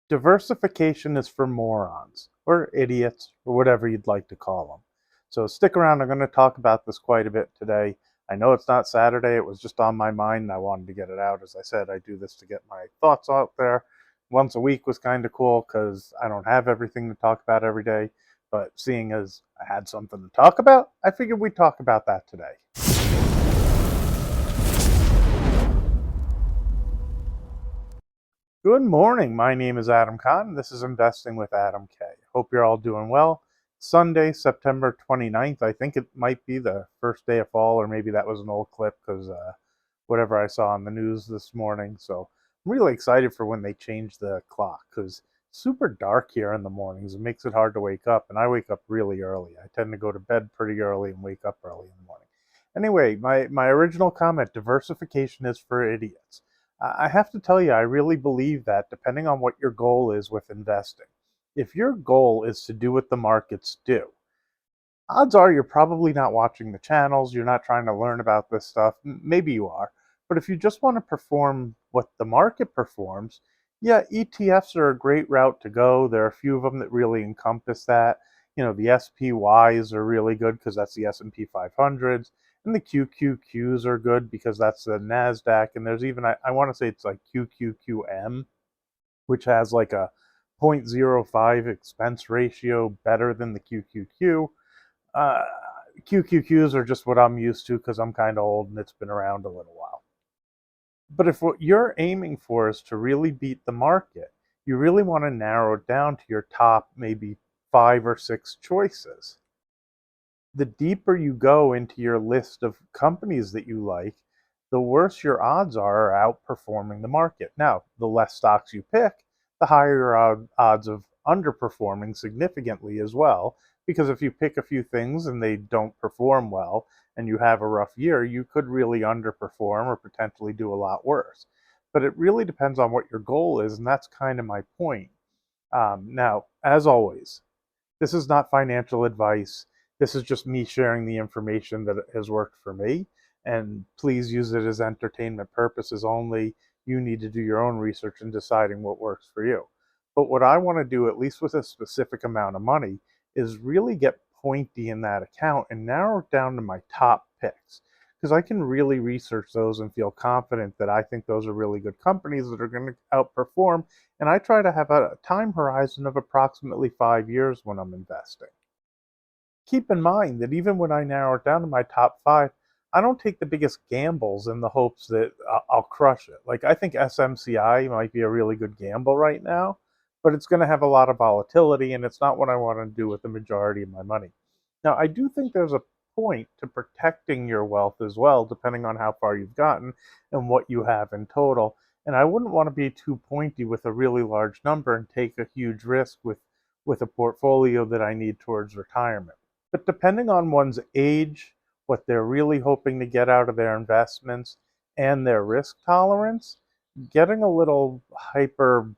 Diversification is for morons or idiots or whatever you'd like to call them. So stick around. I'm going to talk about this quite a bit today. I know it's not Saturday. It was just on my mind and I wanted to get it out. As I said, I do this to get my thoughts out there. Once a week was kind of cool because I don't have everything to talk about every day. But seeing as I had something to talk about, I figured we'd talk about that today. Good morning. My name is Adam Kahn. This is Investing with Adam K. Hope you're all doing well. Sunday, September 29th. I think it might be the first day of fall, or maybe that was an old clip because whatever I saw on the news this morning. So I'm really excited for when they change the clock because it's super dark here in the mornings. It makes it hard to wake up, and I wake up really early. I tend to go to bed pretty early and wake up early in the morning. Anyway, my original comment, diversification is for idiots. I have to tell you, I really believe that depending on what your goal is with investing. If your goal is to do what the markets do, odds are you're probably not watching the channels, you're not trying to learn about this stuff. Maybe you are. But if you just want to perform what the market performs, yeah, ETFs are a great route to go. There are a few of them that really encompass that. The SPYs are really good because that's the S&P 500s, and the QQQs are good because that's the NASDAQ, and there's even, I want to say it's like QQQM, which has like a 0.05 expense ratio better than the QQQ. uh, QQQs are just what I'm used to because I'm kind of old and it's been around a little while. But if what you're aiming for is to really beat the market, you really want to narrow it down to your top maybe 5 or 6 choices. The deeper you go into your list of companies that you like, the worse your odds are outperforming the market. Now, the less stocks you pick, the higher your odds of underperforming significantly as well. Because if you pick a few things and they don't perform well and you have a rough year, you could really underperform or potentially do a lot worse. But it really depends on what your goal is, and that's kind of my point. Now, as always, this is not financial advice. This is just me sharing the information that has worked for me. And please use it as entertainment purposes only. You need to do your own research in deciding what works for you. But what I want to do, at least with a specific amount of money, is really get pointy in that account and narrow it down to my top picks. Because I can really research those and feel confident that I think those are really good companies that are going to outperform, and I try to have a time horizon of approximately 5 years when I'm investing. Keep in mind that even when I narrow it down to my top five, I don't take the biggest gambles in the hopes that I'll crush it. Like, I think SMCI might be a really good gamble right now, but it's going to have a lot of volatility, and it's not what I want to do with the majority of my money. Now, I do think there's a point to protecting your wealth as well, depending on how far you've gotten and what you have in total. And I wouldn't want to be too pointy with a really large number and take a huge risk with a portfolio that I need towards retirement. But depending on one's age, what they're really hoping to get out of their investments, and their risk tolerance, getting a little hyper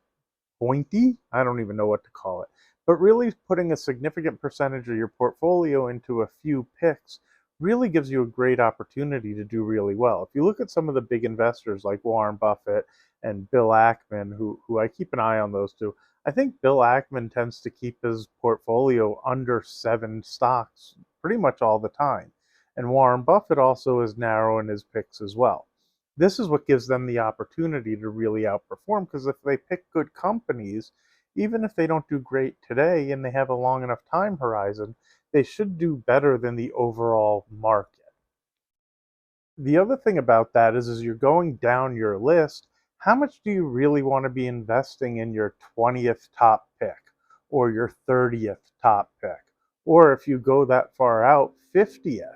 pointy, I don't even know what to call it, but really putting a significant percentage of your portfolio into a few picks really gives you a great opportunity to do really well. If you look at some of the big investors like Warren Buffett and Bill Ackman, who I keep an eye on those two, I think Bill Ackman tends to keep his portfolio under 7 stocks pretty much all the time. And Warren Buffett also is narrow in his picks as well. This is what gives them the opportunity to really outperform, because if they pick good companies, even if they don't do great today and they have a long enough time horizon, they should do better than the overall market. The other thing about that is as you're going down your list, how much do you really want to be investing in your 20th top pick or your 30th top pick? Or if you go that far out, 50th.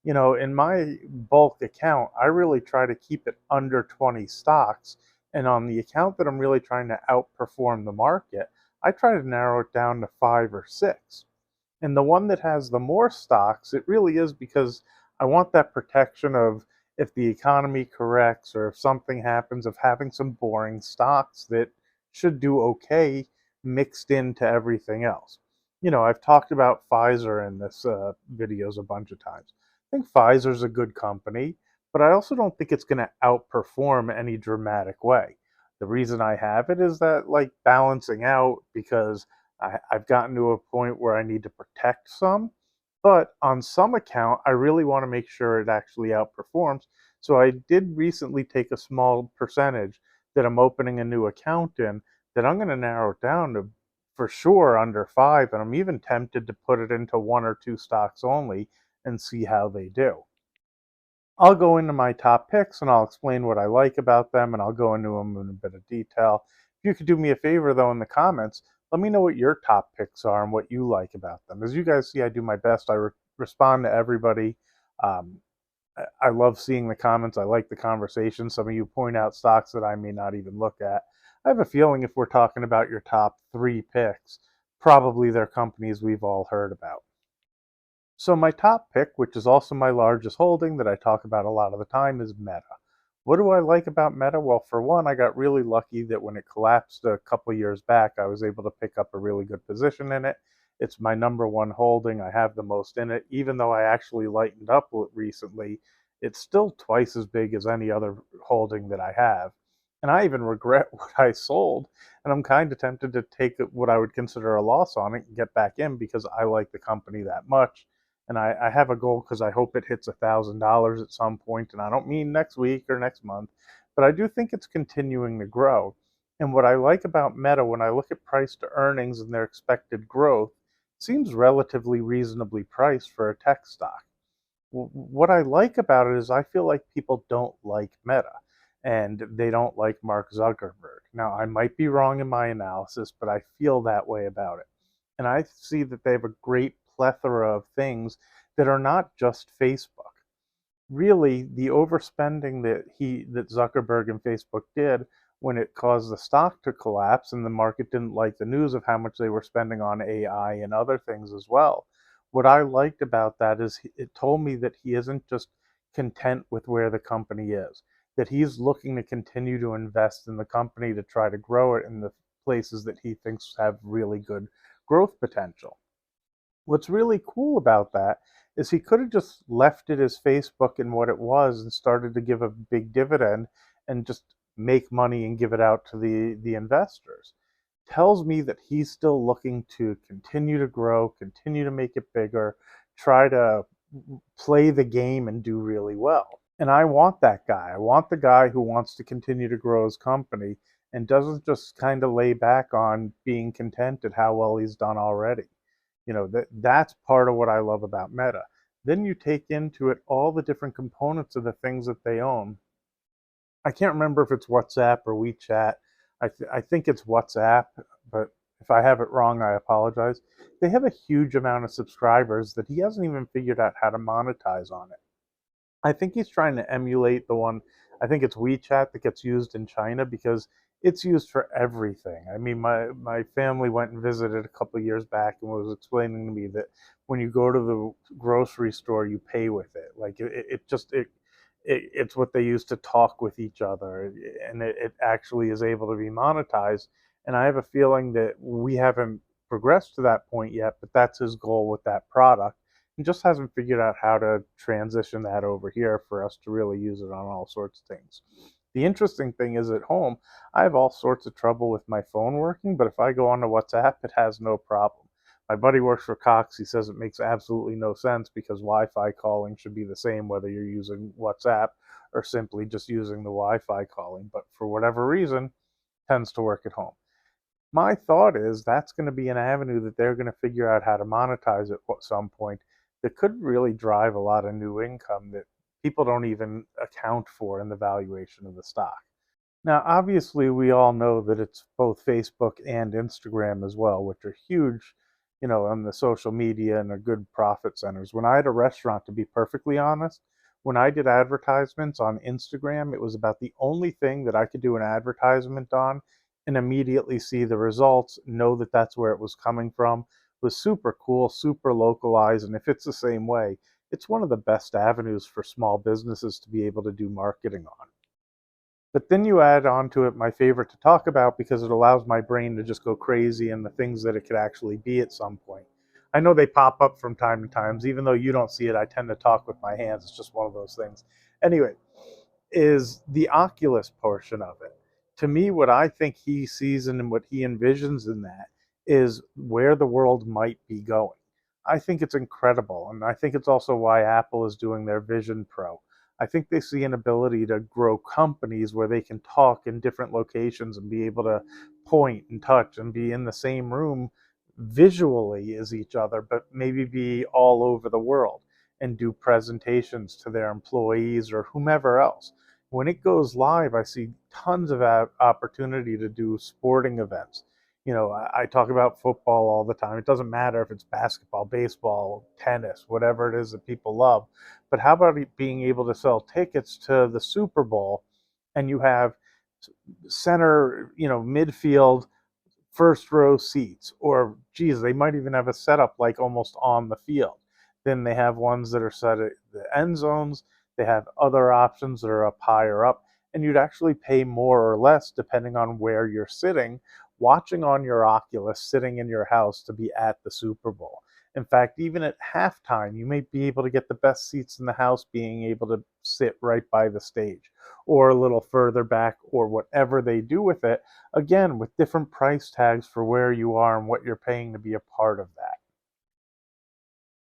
In my bulk account, I really try to keep it under 20 stocks. And on the account that I'm really trying to outperform the market, I try to narrow it down to 5 or 6. And the one that has the more stocks, it really is because I want that protection of, if the economy corrects or if something happens, of having some boring stocks that should do okay mixed into everything else. I've talked about Pfizer in this videos a bunch of times. I think Pfizer's a good company, but I also don't think it's going to outperform any dramatic way. The reason I have it is that, like, balancing out, because I've gotten to a point where I need to protect some, but on some account, I really want to make sure it actually outperforms. So I did recently take a small percentage that I'm opening a new account in, that I'm going to narrow it down to for sure under five. And I'm even tempted to put it into one or two stocks only and see how they do. I'll go into my top picks and I'll explain what I like about them, and I'll go into them in a bit of detail. If you could do me a favor though in the comments, let me know what your top picks are and what you like about them. As you guys see, I do my best. I respond to everybody. Um, I love seeing the comments. I like the conversation. Some of you point out stocks that I may not even look at. I have a feeling if we're talking about your top three picks, probably they're companies we've all heard about. So my top pick, which is also my largest holding that I talk about a lot of the time, is Meta. What do I like about Meta? Well, for one, I got really lucky that when it collapsed a couple years back, I was able to pick up a really good position in it. It's my number one holding. I have the most in it. Even though I actually lightened up recently, it's still twice as big as any other holding that I have. And I even regret what I sold. And I'm kind of tempted to take what I would consider a loss on it and get back in because I like the company that much, and I have a goal because I hope it hits $1,000 at some point, and I don't mean next week or next month, but I do think it's continuing to grow. And what I like about Meta, when I look at price to earnings and their expected growth, seems relatively reasonably priced for a tech stock. What I like about it is I feel like people don't like Meta and they don't like Mark Zuckerberg. Now, I might be wrong in my analysis, but I feel that way about it. And I see that they have a great plethora of things that are not just Facebook. Really, the overspending that Zuckerberg and Facebook did when it caused the stock to collapse and the market didn't like the news of how much they were spending on AI and other things as well. What I liked about that is it told me that he isn't just content with where the company is, that he's looking to continue to invest in the company to try to grow it in the places that he thinks have really good growth potential. What's really cool about that is he could have just left it as Facebook and what it was and started to give a big dividend and just make money and give it out to the investors. Tells me that he's still looking to continue to grow, continue to make it bigger, try to play the game and do really well. And I want that guy. I want the guy who wants to continue to grow his company and doesn't just kind of lay back on being content at how well he's done already. That's part of what I love about Meta. Then you take into it all the different components of the things that they own. I can't remember if it's WhatsApp or WeChat. I think it's WhatsApp, but if I have it wrong, I apologize. They have a huge amount of subscribers that he hasn't even figured out how to monetize on it. I think he's trying to emulate the one. I think it's WeChat that gets used in China because it's used for everything. I mean, my family went and visited a couple of years back and was explaining to me that when you go to the grocery store, you pay with it. Like it's what they use to talk with each other, and it actually is able to be monetized. And I have a feeling that we haven't progressed to that point yet, but that's his goal with that product and just hasn't figured out how to transition that over here for us to really use it on all sorts of things. The interesting thing is at home, I have all sorts of trouble with my phone working, but if I go onto WhatsApp, it has no problem. My buddy works for Cox. He says it makes absolutely no sense because Wi Fi calling should be the same whether you're using WhatsApp or simply just using the Wi Fi calling, but for whatever reason, it tends to work at home. My thought is that's going to be an avenue that they're going to figure out how to monetize at some point that could really drive a lot of new income that people don't even account for in the valuation of the stock. Now, obviously, we all know that it's both Facebook and Instagram as well, which are huge, on the social media and are good profit centers. When I had a restaurant, to be perfectly honest, when I did advertisements on Instagram, it was about the only thing that I could do an advertisement on and immediately see the results, know that that's where it was coming from. It was super cool, super localized, and if it's the same way, it's one of the best avenues for small businesses to be able to do marketing on. But then you add on to it my favorite to talk about because it allows my brain to just go crazy and the things that it could actually be at some point. I know they pop up from time to time. Even though you don't see it, I tend to talk with my hands. It's just one of those things. Anyway, is the Oculus portion of it. to me, what I think he sees and what he envisions in that is where the world might be going. I think it's incredible. And I think it's also why Apple is doing their Vision Pro. I think they see an ability to grow companies where they can talk in different locations and be able to point and touch and be in the same room visually as each other, but maybe be all over the world and do presentations to their employees or whomever else. When it goes live, I see tons of opportunity to do sporting events. I talk about football all the time. It doesn't matter if it's basketball, baseball, tennis, whatever it is that people love. But how about being able to sell tickets to the Super Bowl, and you have center, midfield, first row seats, or geez, they might even have a setup like almost on the field. Then they have ones that are set at the end zones. They have other options that are up higher up, and you'd actually pay more or less depending on where you're sitting, watching on your Oculus, sitting in your house to be at the Super Bowl. In fact, even at halftime, you may be able to get the best seats in the house being able to sit right by the stage or a little further back or whatever they do with it, again, with different price tags for where you are and what you're paying to be a part of that.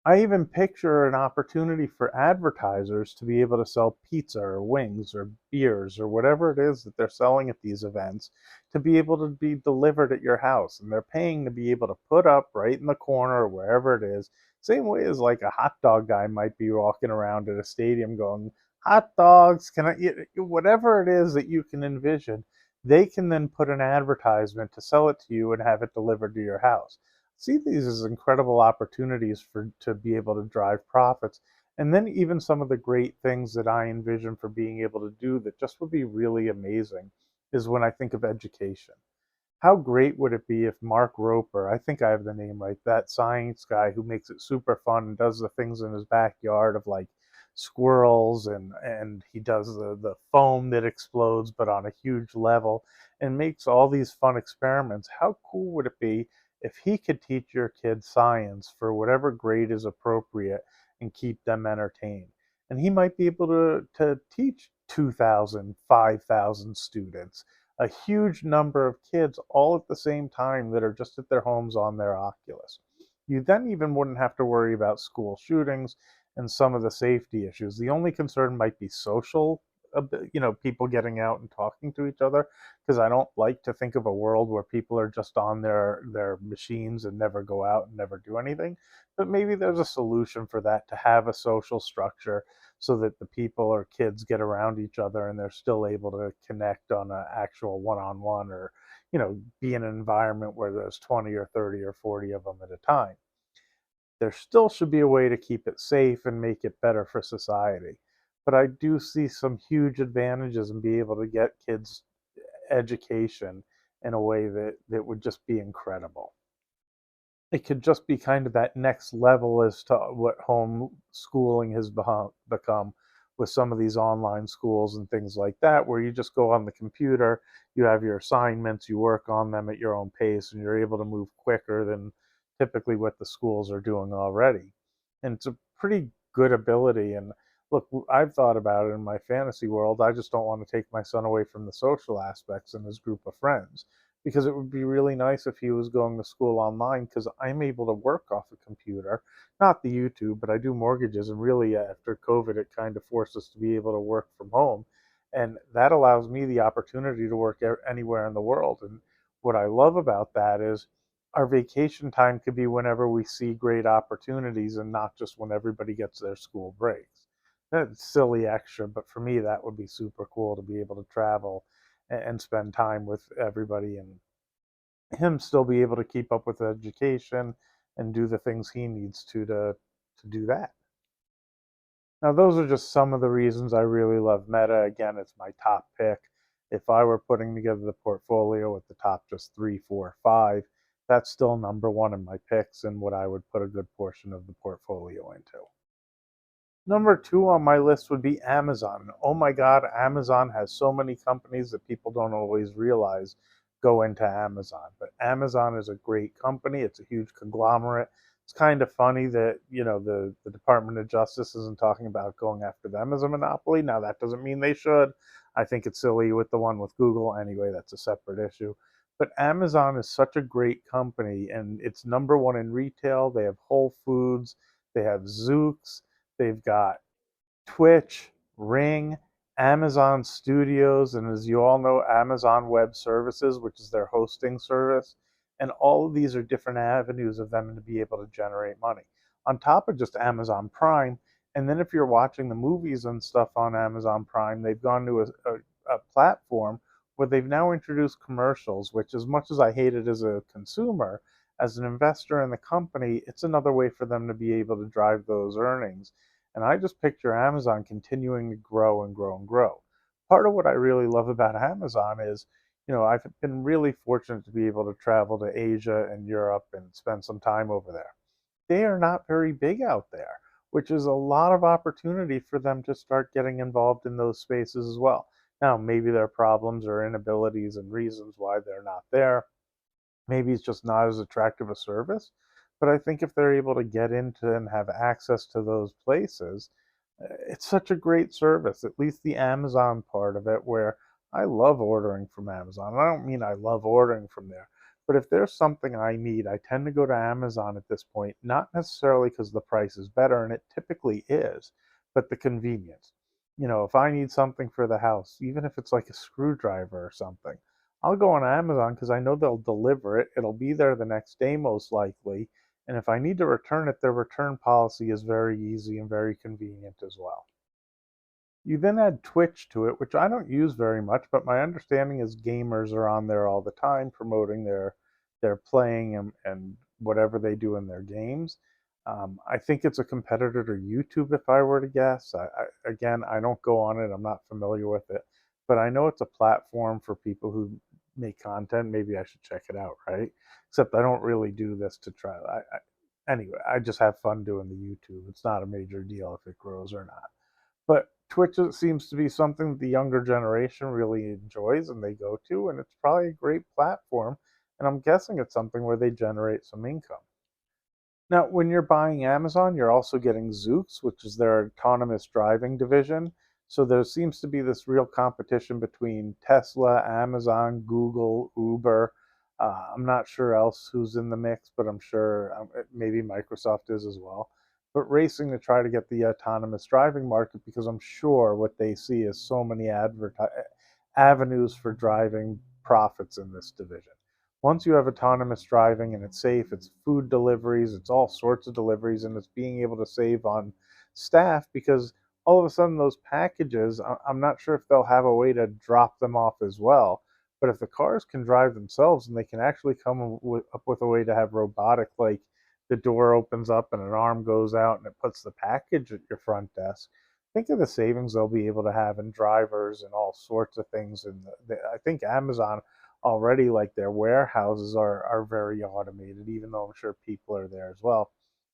I even picture an opportunity for advertisers to be able to sell pizza or wings or beers or whatever it is that they're selling at these events to be able to be delivered at your house. And they're paying to be able to put up right in the corner or wherever it is. Same way as like a hot dog guy might be walking around at a stadium going, hot dogs, can I eat? Whatever it is that you can envision, they can then put an advertisement to sell it to you and have it delivered to your house. See these as incredible opportunities for to be able to drive profits. And then even some of the great things that I envision for being able to do that just would be really amazing is when I think of education. How great would it be if Mark Roper, I think I have the name right, that science guy who makes it super fun and does the things in his backyard of like squirrels, and he does the foam that explodes but on a huge level and makes all these fun experiments. How cool would it be if he could teach your kids science for whatever grade is appropriate and keep them entertained? And he might be able to teach 2,000, 5,000 students, a huge number of kids all at the same time that are just at their homes on their Oculus. You then even wouldn't have to worry about school shootings and some of the safety issues. The only concern might be social, people getting out and talking to each other, because I don't like to think of a world where people are just on their machines and never go out and never do anything. But maybe there's a solution for that, to have a social structure so that the people or kids get around each other and they're still able to connect on an actual one-on-one, or be in an environment where there's 20 or 30 or 40 of them at a time. There still should be a way to keep it safe and make it better for society. But I do see some huge advantages in being able to get kids education in a way that would just be incredible. It could just be kind of that next level as to what homeschooling has become with some of these online schools and things like that, where you just go on the computer, you have your assignments, you work on them at your own pace, and you're able to move quicker than typically what the schools are doing already. And it's a pretty good ability. And look, I've thought about it in my fantasy world. I just don't want to take my son away from the social aspects and his group of friends, because it would be really nice if he was going to school online, because I'm able to work off a computer, not the YouTube, but I do mortgages. And really, after COVID, it kind of forced us to be able to work from home. And that allows me the opportunity to work anywhere in the world. And what I love about that is our vacation time could be whenever we see great opportunities and not just when everybody gets their school breaks. That's silly extra, but for me, that would be super cool to be able to travel and spend time with everybody, and him still be able to keep up with education and do the things he needs to do that. Now, those are just some of the reasons I really love Meta. Again, it's my top pick. If I were putting together the portfolio with the top just three, four, five, that's still number one in my picks and what I would put a good portion of the portfolio into. Number two on my list would be Amazon. Oh my God, Amazon has so many companies that people don't always realize go into Amazon. But Amazon is a great company. It's a huge conglomerate. It's kind of funny that, the Department of Justice isn't talking about going after them as a monopoly. Now, that doesn't mean they should. I think it's silly with the one with Google. Anyway, that's a separate issue. But Amazon is such a great company, and it's number one in retail. They have Whole Foods, they have Zooks, they've got Twitch, Ring, Amazon Studios, and as you all know, Amazon Web Services, which is their hosting service. And all of these are different avenues of them to be able to generate money. On top of just Amazon Prime, and then if you're watching the movies and stuff on Amazon Prime, they've gone to a platform where they've now introduced commercials, which, as much as I hate it as a consumer, as an investor in the company, it's another way for them to be able to drive those earnings. And I just picture Amazon continuing to grow and grow and grow. Part of what I really love about Amazon is, I've been really fortunate to be able to travel to Asia and Europe and spend some time over there. They are not very big out there, which is a lot of opportunity for them to start getting involved in those spaces as well. Now, maybe there are problems or inabilities and reasons why they're not there. Maybe it's just not as attractive a service. But I think if they're able to get into and have access to those places, it's such a great service, at least the Amazon part of it, where I love ordering from Amazon. I don't mean I love ordering from there, but if there's something I need, I tend to go to Amazon at this point, not necessarily because the price is better, and it typically is, but the convenience. If I need something for the house, even if it's like a screwdriver or something, I'll go on Amazon because I know they'll deliver it. It'll be there the next day, most likely. And if I need to return it, their return policy is very easy and very convenient as well. You then add Twitch to it, which I don't use very much, but my understanding is gamers are on there all the time promoting their playing and whatever they do in their games. I think it's a competitor to YouTube, if I were to guess. Again, I don't go on it; I'm not familiar with it, but I know it's a platform for people who make content. Maybe I should check it out, right? Except I don't really do this to try. Anyway, I just have fun doing the YouTube. It's not a major deal if it grows or not. But Twitch seems to be something that the younger generation really enjoys and they go to, and it's probably a great platform. And I'm guessing it's something where they generate some income. Now, when you're buying Amazon, you're also getting Zoox, which is their autonomous driving division. So there seems to be this real competition between Tesla, Amazon, Google, Uber. I'm not sure else who's in the mix, but I'm sure maybe Microsoft is as well. But racing to try to get the autonomous driving market because I'm sure what they see is so many avenues for driving profits in this division. Once you have autonomous driving and it's safe, it's food deliveries, it's all sorts of deliveries, and it's being able to save on staff because all of a sudden those packages, I'm not sure if they'll have a way to drop them off as well. But if the cars can drive themselves and they can actually up with a way to have robotic, like the door opens up and an arm goes out and it puts the package at your front desk, think of the savings they'll be able to have in drivers and all sorts of things. And I think Amazon already, like their warehouses are very automated, even though I'm sure people are there as well.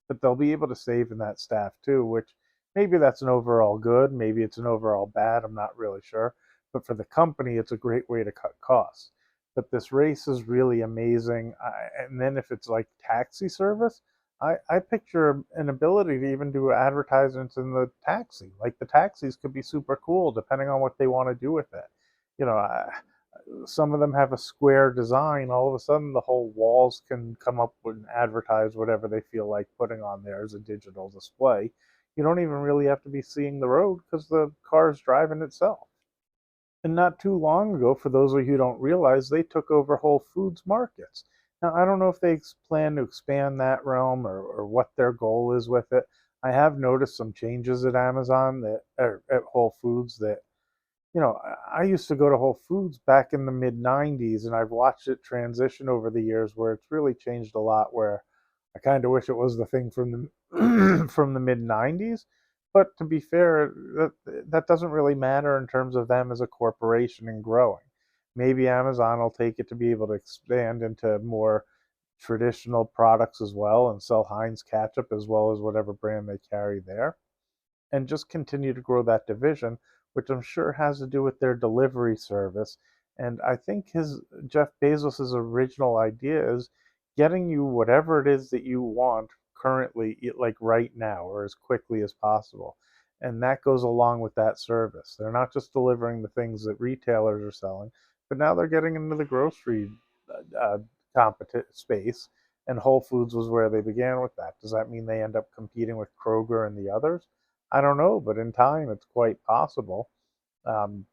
But they'll be able to save in that staff too, which maybe that's an overall good, maybe it's an overall bad, I'm not really sure. But for the company, it's a great way to cut costs. But this race is really amazing. And then if it's like taxi service, I picture an ability to even do advertisements in the taxi. Like the taxis could be super cool depending on what they want to do with it. You know, some of them have a square design. All of a sudden, the whole walls can come up and advertise whatever they feel like putting on there as a digital display. You don't even really have to be seeing the road because the car's driving itself. And not too long ago, for those of you who don't realize, they took over Whole Foods markets. Now, I don't know if they plan to expand that realm or what their goal is with it. I have noticed some changes at Amazon or at Whole Foods that, I used to go to Whole Foods back in the mid 90s, and I've watched it transition over the years where it's really changed a lot. Where I kind of wish it was the thing from the from the mid 90s. But to be fair, that doesn't really matter in terms of them as a corporation and growing. Maybe Amazon will take it to be able to expand into more traditional products as well and sell Heinz ketchup as well as whatever brand they carry there and just continue to grow that division, which I'm sure has to do with their delivery service. And I think his Jeff Bezos's original idea is getting you whatever it is that you want currently, like right now, or as quickly as possible. And that goes along with that service. They're not just delivering the things that retailers are selling, but now they're getting into the grocery uh, space. And Whole Foods was where they began with that. Does that mean they end up competing with Kroger and the others? I don't know, but in time, it's quite possible.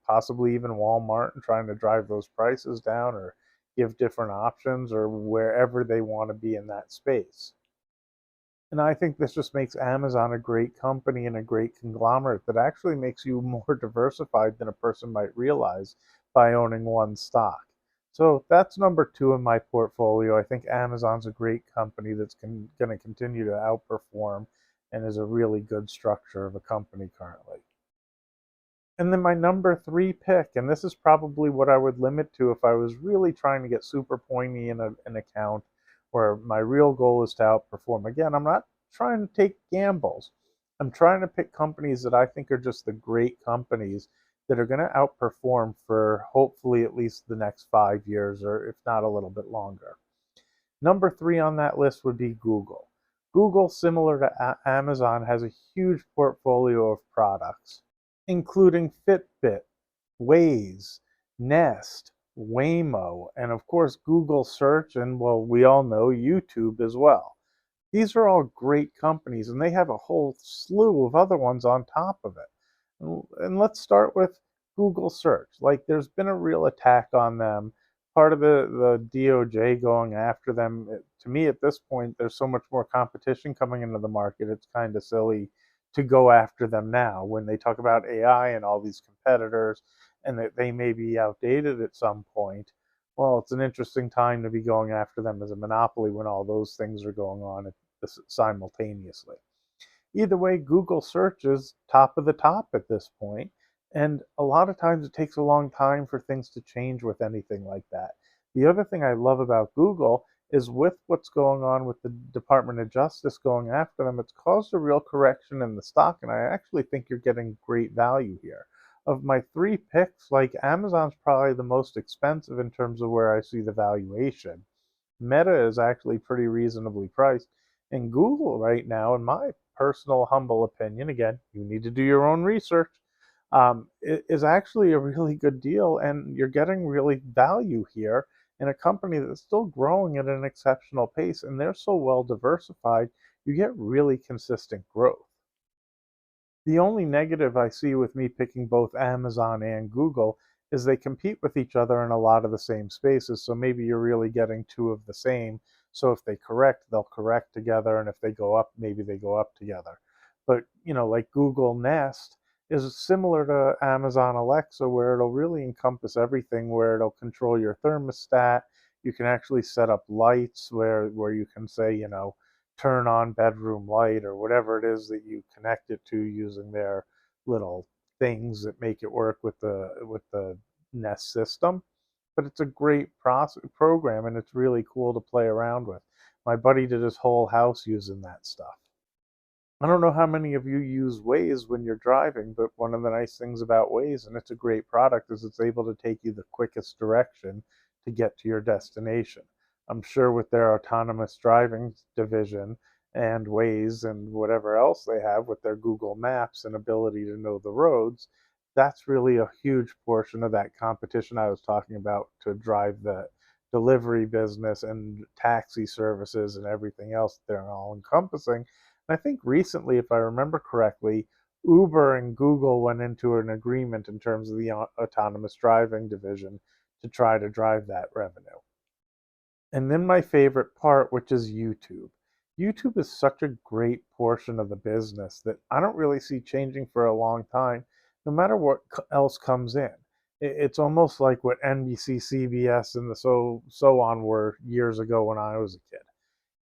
Possibly even Walmart and trying to drive those prices down or give different options or wherever they want to be in that space. And I think this just makes Amazon a great company and a great conglomerate that actually makes you more diversified than a person might realize by owning one stock. So that's number two in my portfolio. I think Amazon's a great company that's going to continue to outperform and is a really good structure of a company currently. And then my number three pick, and this is probably what I would limit to if I was really trying to get super pointy in an account where my real goal is to outperform. Again, I'm not trying to take gambles. I'm trying to pick companies that I think are just the great companies that are going to outperform for hopefully at least the next 5 years, or if not a little bit longer. Number three on that list would be Google. Google, similar to Amazon, has a huge portfolio of products including Fitbit, Waze, Nest, Waymo, and of course Google Search, and well, we all know YouTube as well. These are all great companies, and they have a whole slew of other ones on top of it. And let's start with Google Search. Like, there's been a real attack on them. Part of the DOJ going after them. To me, at this point, there's so much more competition coming into the market. It's kind of silly to go after them now when they talk about AI and all these competitors and that they may be outdated at some point. Well, it's an interesting time to be going after them as a monopoly when all those things are going on simultaneously. Either way, Google search is top of the top at this point, and a lot of times it takes a long time for things to change with anything like that. The other thing I love about Google is with what's going on with the Department of Justice going after them, it's caused a real correction in the stock, and I actually think you're getting great value here. Of my three picks, like Amazon's probably the most expensive in terms of where I see the valuation. Meta is actually pretty reasonably priced. And Google right now, in my personal humble opinion, again, you need to do your own research, is actually a really good deal. And you're getting really value here in a company that's still growing at an exceptional pace. And they're so well diversified, you get really consistent growth. The only negative I see with me picking both Amazon and Google is they compete with each other in a lot of the same spaces. So maybe you're really getting two of the same. So if they correct, they'll correct together. And if they go up, maybe they go up together. But, like Google Nest is similar to Amazon Alexa, where it'll really encompass everything, where it'll control your thermostat. You can actually set up lights where you can say, turn on bedroom light or whatever it is that you connect it to using their little things that make it work with the Nest system. But it's a great program and it's really cool to play around with. My buddy did his whole house using that stuff. I don't know how many of you use Waze when you're driving, but one of the nice things about Waze, and it's a great product, is it's able to take you the quickest direction to get to your destination. I'm sure with their autonomous driving division and Waze and whatever else they have with their Google Maps and ability to know the roads, that's really a huge portion of that competition I was talking about to drive the delivery business and taxi services and everything else they're all encompassing. I think recently, if I remember correctly, Uber and Google went into an agreement in terms of the autonomous driving division to try to drive that revenue. And then my favorite part, which is YouTube. YouTube is such a great portion of the business that I don't really see changing for a long time, no matter what else comes in. It's almost like what NBC, CBS, and the so on were years ago when I was a kid.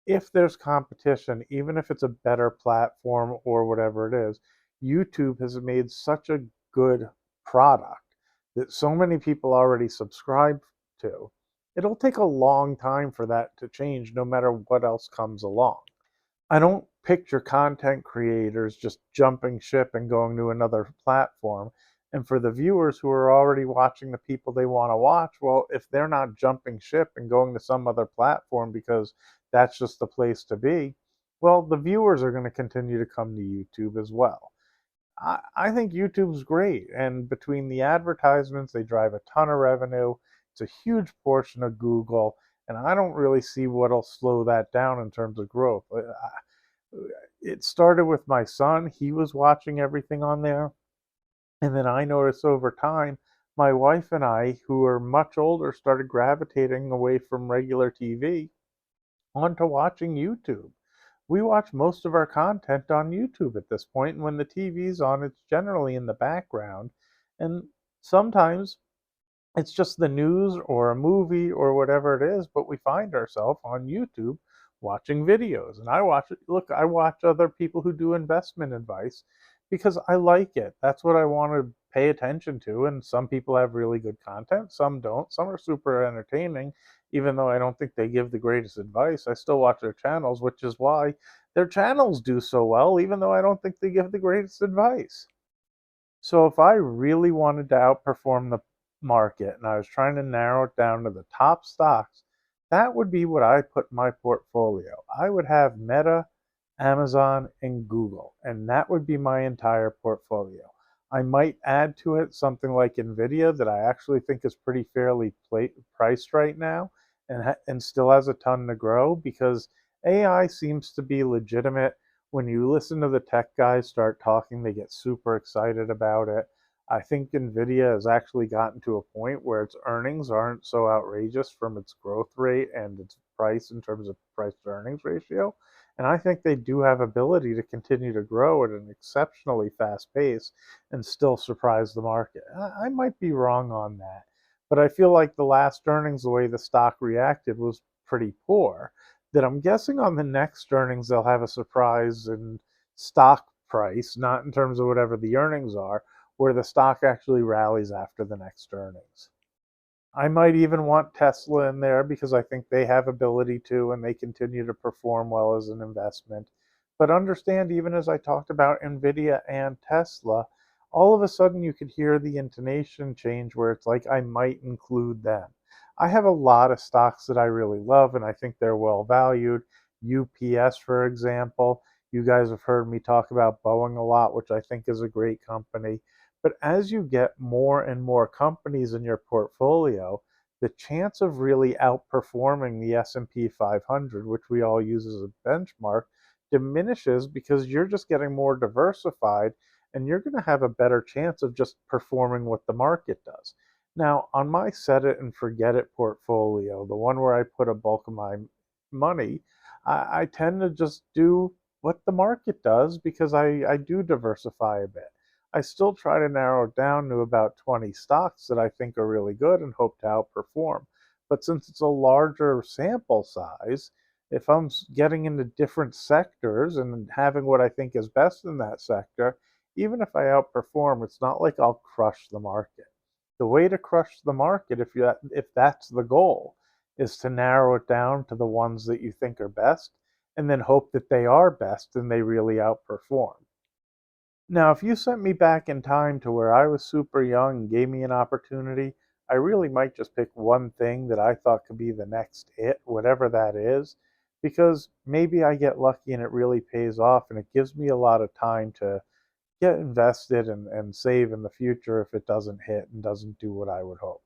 If there's competition, even if it's a better platform or whatever it is, YouTube has made such a good product that so many people already subscribe to. It'll take a long time for that to change, no matter what else comes along. I don't picture content creators just jumping ship and going to another platform. And for the viewers who are already watching the people they want to watch, well, if they're not jumping ship and going to some other platform because that's just the place to be, well, the viewers are going to continue to come to YouTube as well. I think YouTube's great. And between the advertisements, they drive a ton of revenue. It's a huge portion of Google. And I don't really see what'll slow that down in terms of growth. It started with my son. He was watching everything on there. And then I noticed over time, my wife and I, who are much older, started gravitating away from regular TV onto watching YouTube. We watch most of our content on YouTube at this point, and when the TV's on, it's generally in the background. And sometimes it's just the news or a movie or whatever it is, but we find ourselves on YouTube watching videos. And I watch other people who do investment advice because I like it. That's what I want to pay attention to. And some people have really good content, some don't. Some are super entertaining, even though I don't think they give the greatest advice. I still watch their channels, which is why their channels do so well, even though I don't think they give the greatest advice. So if I really wanted to outperform the market and I was trying to narrow it down to the top stocks, that would be what I put in my portfolio. I would have Meta, Amazon, and Google, and that would be my entire portfolio. I might add to it something like Nvidia that I actually think is pretty fairly priced right now and still has a ton to grow because AI seems to be legitimate. When you listen to the tech guys start talking, they get super excited about it. I think Nvidia has actually gotten to a point where its earnings aren't so outrageous from its growth rate and its price in terms of price to earnings ratio. And I think they do have ability to continue to grow at an exceptionally fast pace and still surprise the market. I might be wrong on that, but I feel like the last earnings, the way the stock reacted was pretty poor, that I'm guessing on the next earnings they'll have a surprise in stock price, not in terms of whatever the earnings are, where the stock actually rallies after the next earnings. I might even want Tesla in there because I think they have ability to and they continue to perform well as an investment. But understand, even as I talked about Nvidia and Tesla, all of a sudden you could hear the intonation change where it's like I might include them. I have a lot of stocks that I really love and I think they're well valued. UPS, for example. You guys have heard me talk about Boeing a lot, which I think is a great company. But as you get more and more companies in your portfolio, the chance of really outperforming the S&P 500, which we all use as a benchmark, diminishes because you're just getting more diversified and you're going to have a better chance of just performing what the market does. Now, on my set it and forget it portfolio, the one where I put a bulk of my money, I tend to just do what the market does because I do diversify a bit. I still try to narrow it down to about 20 stocks that I think are really good and hope to outperform. But since it's a larger sample size, if I'm getting into different sectors and having what I think is best in that sector, even if I outperform, it's not like I'll crush the market. The way to crush the market, if that's the goal, is to narrow it down to the ones that you think are best and then hope that they are best and they really outperform. Now, if you sent me back in time to where I was super young and gave me an opportunity, I really might just pick one thing that I thought could be the next it, whatever that is, because maybe I get lucky and it really pays off and it gives me a lot of time to get invested and save in the future if it doesn't hit and doesn't do what I would hope.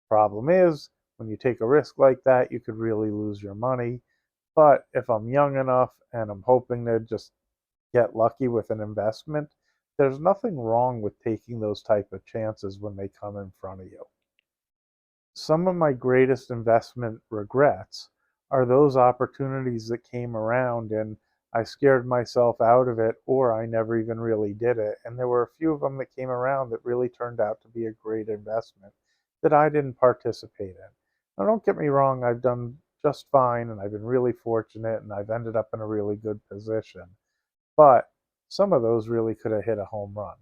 Problem is, when you take a risk like that, you could really lose your money. But if I'm young enough and I'm hoping to just get lucky with an investment, there's nothing wrong with taking those type of chances when they come in front of you. Some of my greatest investment regrets are those opportunities that came around and I scared myself out of it or I never even really did it. And there were a few of them that came around that really turned out to be a great investment that I didn't participate in. Now, don't get me wrong, I've done just fine and I've been really fortunate and I've ended up in a really good position. But some of those really could have hit a home run.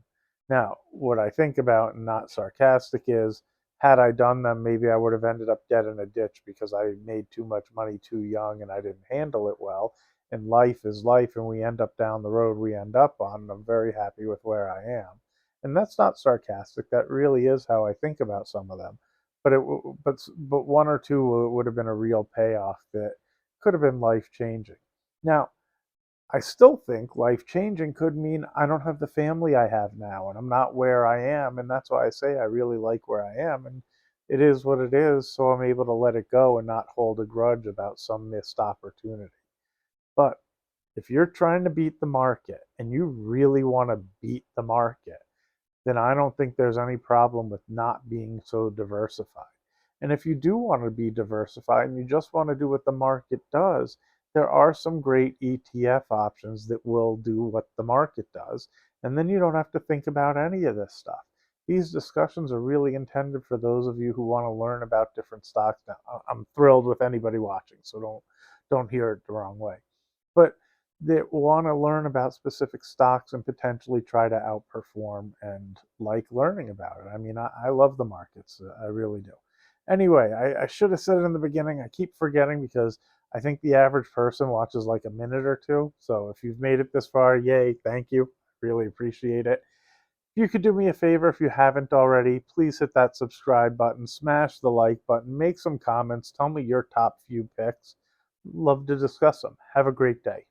Now, what I think about, and not sarcastic, is had I done them, maybe I would have ended up dead in a ditch because I made too much money too young and I didn't handle it well. And life is life, and we end up down the road we end up on. And I'm very happy with where I am. And that's not sarcastic. That really is how I think about some of them. But one or two would have been a real payoff that could have been life changing. Now, I still think life changing could mean I don't have the family I have now and I'm not where I am. And that's why I say I really like where I am. And it is what it is. So I'm able to let it go and not hold a grudge about some missed opportunity. But if you're trying to beat the market and you really want to beat the market, then I don't think there's any problem with not being so diversified. And if you do want to be diversified and you just want to do what the market does, there are some great ETF options that will do what the market does. And then you don't have to think about any of this stuff. These discussions are really intended for those of you who want to learn about different stocks. Now, I'm thrilled with anybody watching, so don't hear it the wrong way. But that want to learn about specific stocks and potentially try to outperform and like learning about it. I mean, I love the markets. I really do. Anyway, I should have said it in the beginning. I keep forgetting because I think the average person watches like a minute or two. So if you've made it this far, yay, thank you. Really appreciate it. If you could do me a favor, if you haven't already, please hit that subscribe button, smash the like button, make some comments, tell me your top few picks. Love to discuss them. Have a great day.